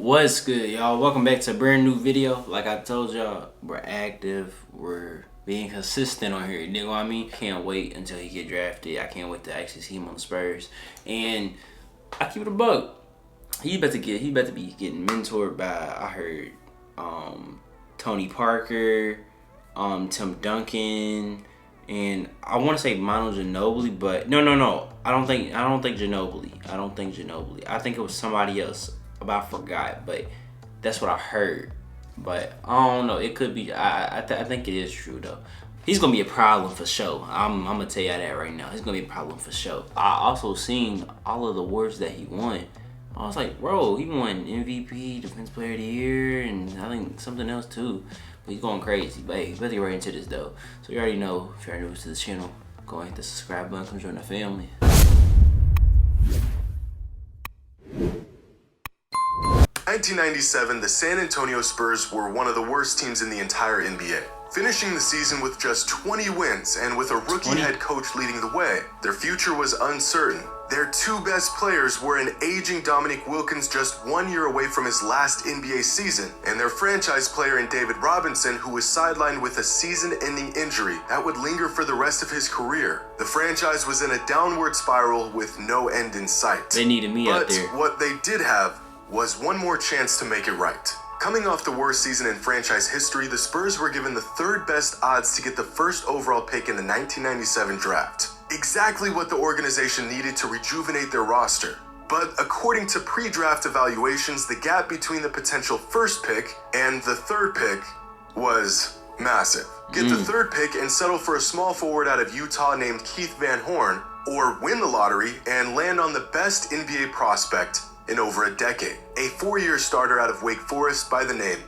What's good, y'all? Welcome back to a brand new video. Like I told y'all, we're active. We're being consistent on here. You know what I mean? Can't wait until he get drafted. I can't wait to actually see him on the Spurs. And I keep it a bug. He about to be getting mentored by, I heard, Tony Parker, Tim Duncan, and I want to say Manu Ginobili, but no. I don't think Ginobili. I think it was somebody else, but I forgot. But that's what I heard. But I don't know. It could be. I think it is true though. He's gonna be a problem for sure. I'm gonna tell you that right now. He's gonna be a problem for sure. I also seen all of the awards that he won. I was like, bro, he won MVP, Defense Player of the Year, and I think something else too. But he's going crazy. But hey, let's get right into this though. So you already know, if you're new to the channel, go ahead and hit the subscribe button, come join the family. 1997, the San Antonio Spurs were one of the worst teams in the entire NBA. Finishing the season with just 20 wins and with a rookie head coach leading the way, their future was uncertain. Their two best players were an aging Dominique Wilkins just 1 year away from his last NBA season, and their franchise player in David Robinson, who was sidelined with a season-ending injury that would linger for the rest of his career. The franchise was in a downward spiral with no end in sight. They needed me out there. But what they did have was one more chance to make it right. Coming off the worst season in franchise history, the Spurs were given the third best odds to get the first overall pick in the 1997 draft. Exactly what the organization needed to rejuvenate their roster. But according to pre-draft evaluations, the gap between the potential first pick and the third pick was massive. Get the third pick and settle for a small forward out of Utah named Keith Van Horn, or win the lottery and land on the best NBA prospect in over a decade, a 4-year starter out of Wake Forest by the name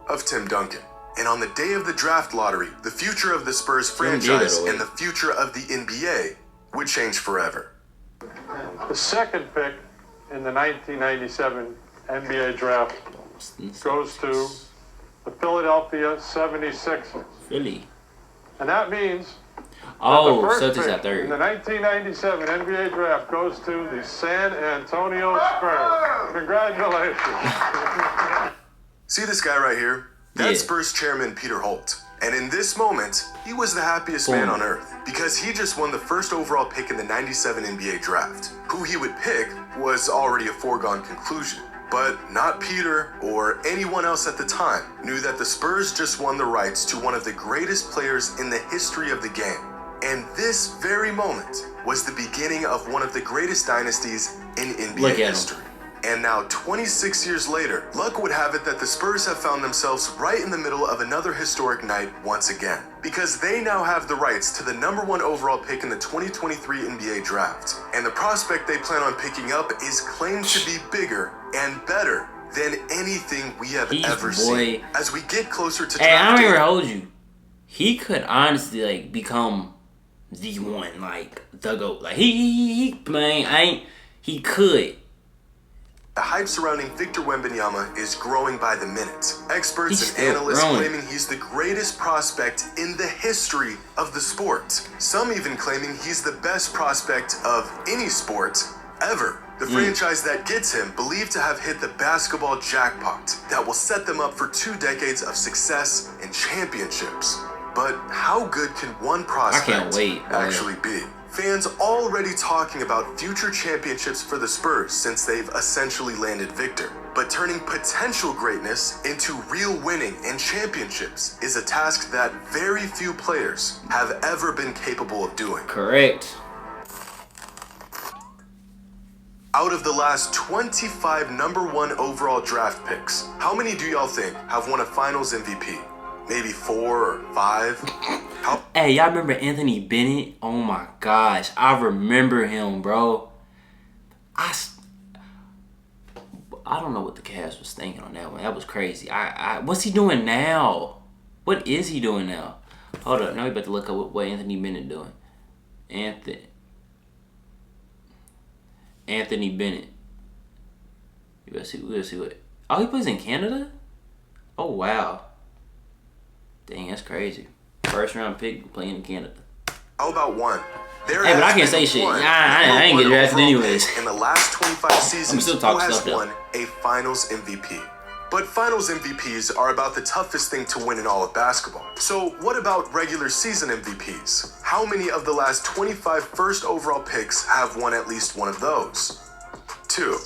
of Tim Duncan. And on the day of the draft lottery, the future of the Spurs franchise and the future of the NBA would change forever. The second pick in the 1997 NBA draft goes to the Philadelphia 76ers. Philly. And that means Oh, the first Celtics pick at third. in the 1997 NBA draft goes to the San Antonio Spurs. Congratulations. See this guy right here? That's Yeah. Spurs chairman Peter Holt. And in this moment, he was the happiest man on earth because he just won the first overall pick in the 97 NBA draft. Who he would pick was already a foregone conclusion. But not Peter or anyone else at the time knew that the Spurs just won the rights to one of the greatest players in the history of the game. And this very moment was the beginning of one of the greatest dynasties in NBA history. And now, 26 years later, luck would have it that the Spurs have found themselves right in the middle of another historic night once again. Because they now have the rights to the #1 overall pick in the 2023 NBA draft. And the prospect they plan on picking up is claimed to be bigger and better than anything we have ever seen. As we get closer to draft Hey, I don't day, even hold you. He could honestly become the one, the GOAT. He could. the hype surrounding Victor Wembanyama is growing by the minute. Experts He's and analysts growing. claiming he's the greatest prospect in the history of the sport. Some even claiming he's the best prospect of any sport ever. The franchise that gets him believed to have hit the basketball jackpot that will set them up for 2 decades of success and championships. But how good can one prospect actually be? Fans already talking about future championships for the Spurs since they've essentially landed Victor. But turning potential greatness into real winning and championships is a task that very few players have ever been capable of doing. Correct. Out of the last 25 #1 overall draft picks, how many do y'all think have won a Finals MVP? Maybe 4 or 5? Hey, y'all remember Anthony Bennett? Oh my gosh, I remember him, bro. I don't know what the Cavs was thinking on that one. That was crazy. What's he doing now? What is he doing now? Hold up, now we about to look up what Anthony Bennett doing. Anthony Bennett. We'll see what. Oh, he plays in Canada? Oh wow. Dang, that's crazy. First round pick playing in Canada. How about 1? There Hey, but I has can't been say shit. one I ain't number get one drafted overall anyways. pick in the last 25 seasons still who talking has stuff, though. won a Finals MVP. But Finals MVPs are about the toughest thing to win in all of basketball. So what about regular season MVPs? How many of the last 25 first overall picks have won at least one of those? 2.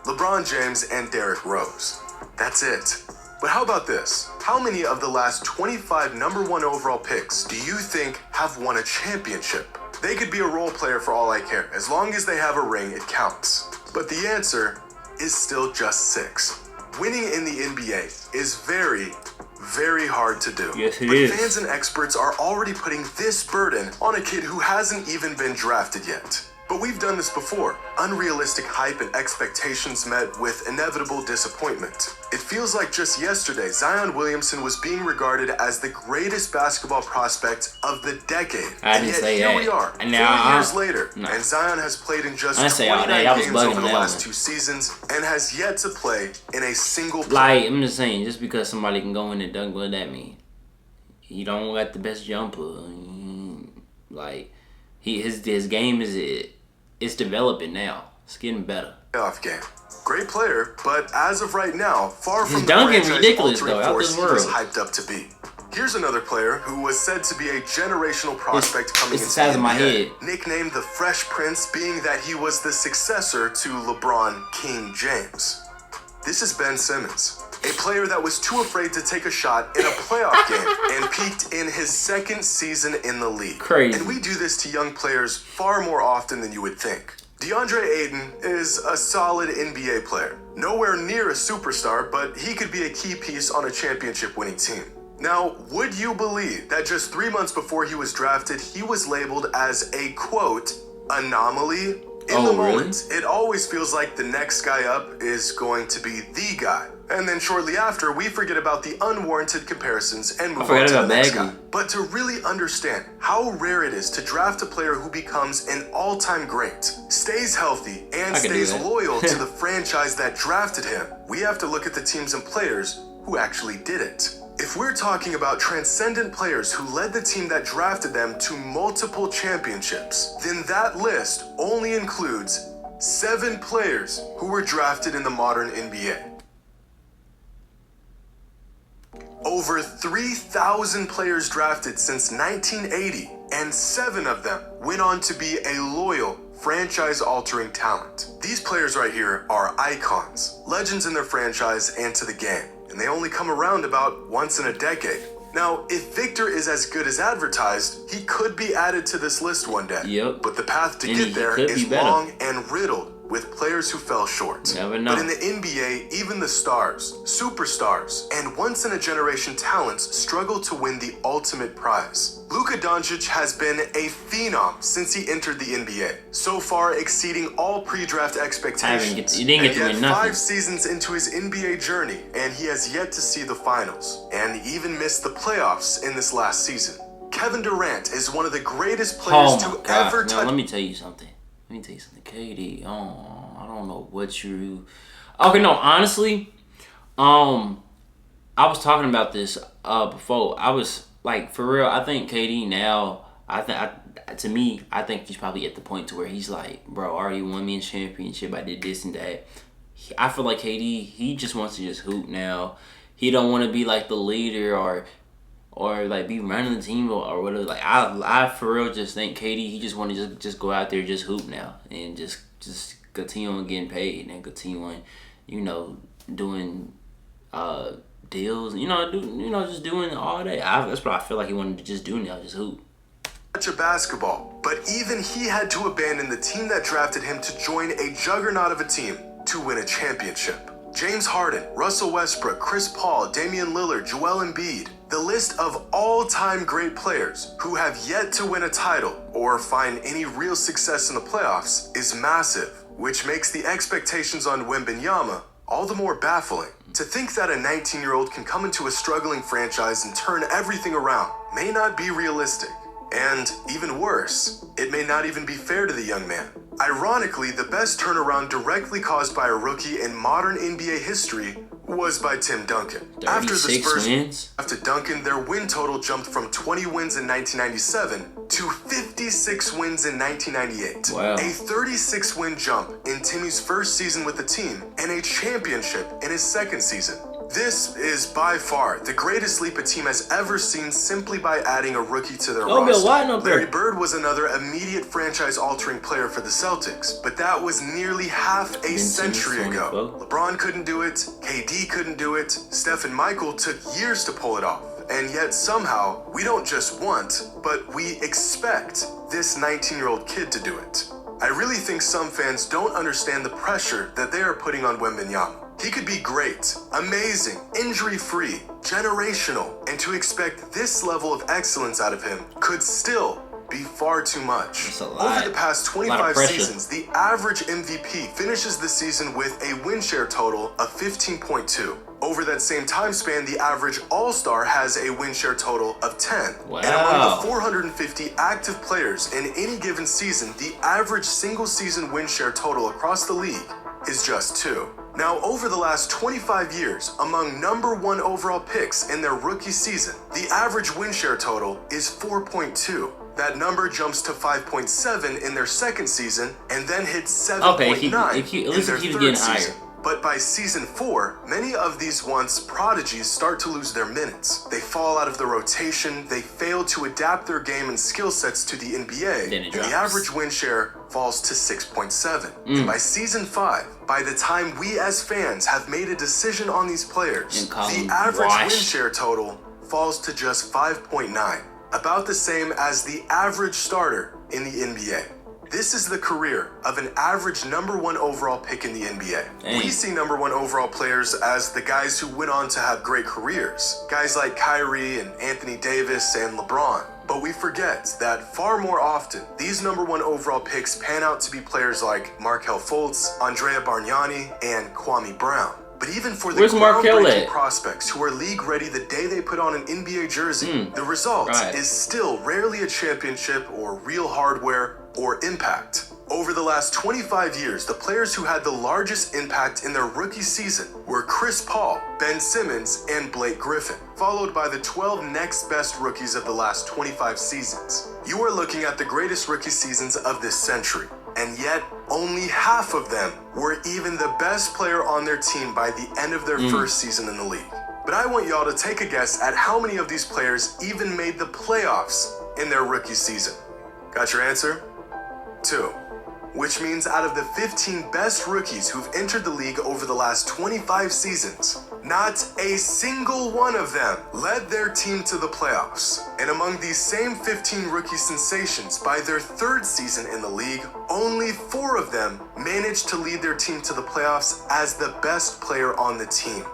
LeBron James and Derrick Rose. That's it. But how about this? How many of the last 25 number one overall picks do you think have won a championship? They could be a role player for all I care. As long as they have a ring, it counts. But the answer is still just 6. Winning in the NBA is very, very hard to do. Yes, it but is. fans and experts are already putting this burden on a kid who hasn't even been drafted yet. But we've done this before. Unrealistic hype and expectations met with inevitable disappointment. It feels like just yesterday, Zion Williamson was being regarded as the greatest basketball prospect of the decade. I and didn't yet say here that. we are, 4 Now, years later, no. and Zion has played in just I didn't say all 29 that. I was games bugging over the that last one. 2 seasons and has yet to play in a single play. Like, I'm just saying, just because somebody can go in and dunk, what that mean? He don't got the best jumper. Like, his game it's developing now. It's getting better. Playoff game. Great player, but as of right now, far His from the dunking franchise ridiculous, altering though, out force this he was world. hyped up to be. Here's another player who was said to be a generational prospect coming it's the into size the of my NBA. head. Nicknamed the Fresh Prince, being that he was the successor to LeBron King James. This is Ben Simmons, a player that was too afraid to take a shot in a playoff game and peaked in his second season in the league. Crazy. And we do this to young players far more often than you would think. DeAndre Ayton is a solid NBA player. Nowhere near a superstar, but he could be a key piece on a championship-winning team. Now, would you believe that just 3 months before he was drafted, he was labeled as a, quote, anomaly? In the moment, it always feels like the next guy up is going to be the guy. And then shortly after, we forget about the unwarranted comparisons and move on to the next guy. But to really understand how rare it is to draft a player who becomes an all-time great, stays healthy, and stays loyal to the franchise that drafted him, we have to look at the teams and players who actually did it. If we're talking about transcendent players who led the team that drafted them to multiple championships, then that list only includes 7 players who were drafted in the modern NBA. Over 3,000 players drafted since 1980, and 7 of them went on to be a loyal, franchise-altering talent. These players right here are icons, legends in their franchise and to the game, and they only come around about once in a decade. Now, if Victor is as good as advertised, he could be added to this list one day. Yep. But the path to get there is long and riddled with players who fell short. Never know. But in the NBA, even the stars, superstars, and once-in-a-generation talents struggle to win the ultimate prize. Luka Doncic has been a phenom since he entered the NBA, so far exceeding all pre-draft expectations. You didn't get to win nothing. 5 seasons into his NBA journey, and he has yet to see the finals, and even missed the playoffs in this last season. Kevin Durant is one of the greatest players to ever touch. Now, let me tell you something. KD, I don't know what you... Okay, no, honestly, I was talking about this before. I was, like, for real, I think KD now, I think he's probably at the point to where he's like, bro, I already won me a championship, I did this and that. I feel like KD, he just wants to just hoop now. He don't want to be, like, the leader or like be running the team or whatever. Like I for real just think KD, he just want to just go out there, just hoop now and just continue on getting paid and continue on, doing deals, just doing all that. That's what I feel like he wanted to just do now, just hoop. Of basketball, but even he had to abandon the team that drafted him to join a juggernaut of a team to win a championship. James Harden, Russell Westbrook, Chris Paul, Damian Lillard, Joel Embiid. The list of all-time great players who have yet to win a title or find any real success in the playoffs is massive, which makes the expectations on Wembanyama all the more baffling. To think that a 19-year-old can come into a struggling franchise and turn everything around may not be realistic. And even worse, it may not even be fair to the young man. Ironically, the best turnaround directly caused by a rookie in modern NBA history was by Tim Duncan. After the Spurs wins? After Duncan, their win total jumped from 20 wins in 1997 to 56 wins in 1998. Wow. A 36-win jump in Timmy's first season with the team and a championship in his second season. This is by far the greatest leap a team has ever seen simply by adding a rookie to their roster. Larry Bird was another immediate franchise-altering player for the Celtics, but that was nearly half a century ago. LeBron couldn't do it, KD couldn't do it, Steph and Michael took years to pull it off. And yet somehow, we don't just want, but we expect this 19-year-old kid to do it. I really think some fans don't understand the pressure that they are putting on Wembanyama. He could be great, amazing, injury-free, generational, and to expect this level of excellence out of him could still be far too much. That's a lot. Over the past 25 seasons, the average MVP finishes the season with a win share total of 15.2. Over that same time span, the average All-Star has a win share total of 10. Wow. And among the 450 active players in any given season, the average single-season win share total across the league is just 2. Now, over the last 25 years, among #1 overall picks in their rookie season, the average win share total is 4.2. That number jumps to 5.7 in their second season, and then hits 7.9 in their third season. But by season 4, many of these once prodigies start to lose their minutes. They fall out of the rotation, they fail to adapt their game and skill sets to the NBA, and the average win share falls to 6.7. And by season 5, by the time we as fans have made a decision on these players, the average win share total falls to just 5.9, about the same as the average starter in the NBA. This is the career of an average #1 overall pick in the NBA. Dang. We see #1 overall players as the guys who went on to have great careers. Guys like Kyrie and Anthony Davis and LeBron. But we forget that far more often, these #1 overall picks pan out to be players like Markelle Fultz, Andrea Bargnani, and Kwame Brown. But even for the groundbreaking prospects who are league ready the day they put on an NBA jersey, the result is still rarely a championship or real hardware or impact. Over the last 25 years, the players who had the largest impact in their rookie season were Chris Paul, Ben Simmons, and Blake Griffin, followed by the 12 next best rookies of the last 25 seasons. You are looking at the greatest rookie seasons of this century, and yet only half of them were even the best player on their team by the end of their first season in the league. But I want y'all to take a guess at how many of these players even made the playoffs in their rookie season. Got your answer? 2. Which means out of the 15 best rookies who've entered the league over the last 25 seasons, not a single one of them led their team to the playoffs. And among these same 15 rookie sensations, by their third season in the league, only 4 of them managed to lead their team to the playoffs as the best player on the team.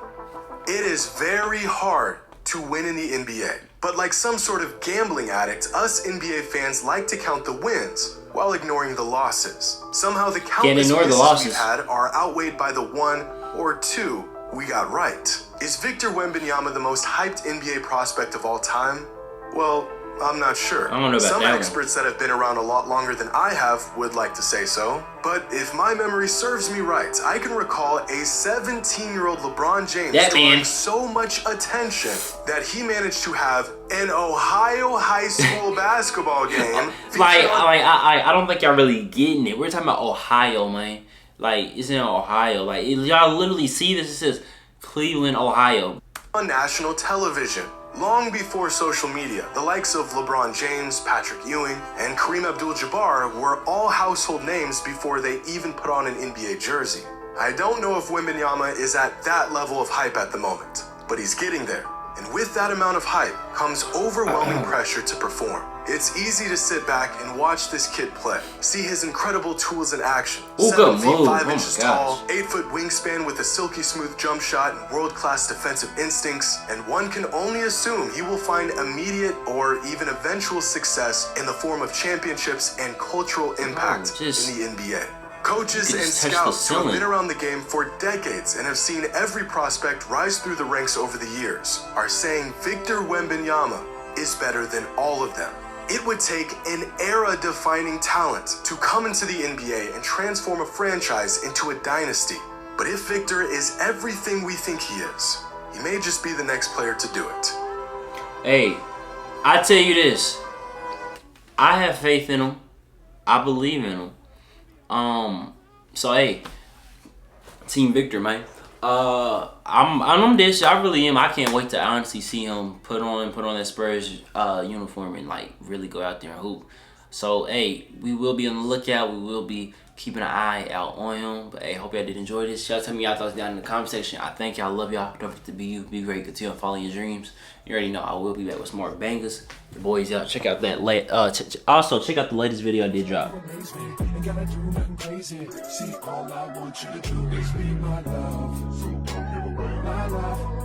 It is very hard to win in the NBA. But like some sort of gambling addict, us NBA fans like to count the wins while ignoring the losses. Somehow the countless misses we've had are outweighed by the 1 or 2 we got right. Is Victor Wembanyama the most hyped NBA prospect of all time? Well, I'm not sure. I don't know about Some that experts that have been around a lot longer than I have would like to say so. But if my memory serves me right, I can recall a 17-year-old LeBron James drawing so much attention that he managed to have an Ohio high school basketball game. I don't think y'all really getting it. We're talking about Ohio, man. Like, it's in Ohio. Like, y'all literally see this. It says Cleveland, Ohio. On national television. Long before social media, the likes of LeBron James, Patrick Ewing, and Kareem Abdul-Jabbar were all household names before they even put on an NBA jersey. I don't know if Wembanyama is at that level of hype at the moment, but he's getting there. And with that amount of hype comes overwhelming pressure to perform. It's easy to sit back and watch this kid play, see his incredible tools in action. 7 feet 5 inches tall, 8-foot wingspan with a silky smooth jump shot and world-class defensive instincts, and one can only assume he will find immediate or even eventual success in the form of championships and cultural impact in the NBA. Coaches and scouts who have been around the game for decades and have seen every prospect rise through the ranks over the years are saying Victor Wembanyama is better than all of them. It would take an era-defining talent to come into the NBA and transform a franchise into a dynasty. But if Victor is everything we think he is, he may just be the next player to do it. Hey, I tell you this. I have faith in him. I believe in him. So hey, Team Victor, man. I'm this. I really am. I can't wait to honestly see him put on that Spurs uniform and like really go out there and hoop. So hey, we will be on the lookout. We will be keeping an eye out on him. But hey, hope y'all did enjoy this. Y'all tell me y'all thoughts down in the comment section. I thank y'all. Love y'all. Don't forget to be you. Be great. Continue to follow your dreams. You already know I will be back with some more bangers. The boys out. Check out that also check out the latest video I did drop. Ain't gotta do nothing crazy. See, all I want you to do is be my love. So come give away my love.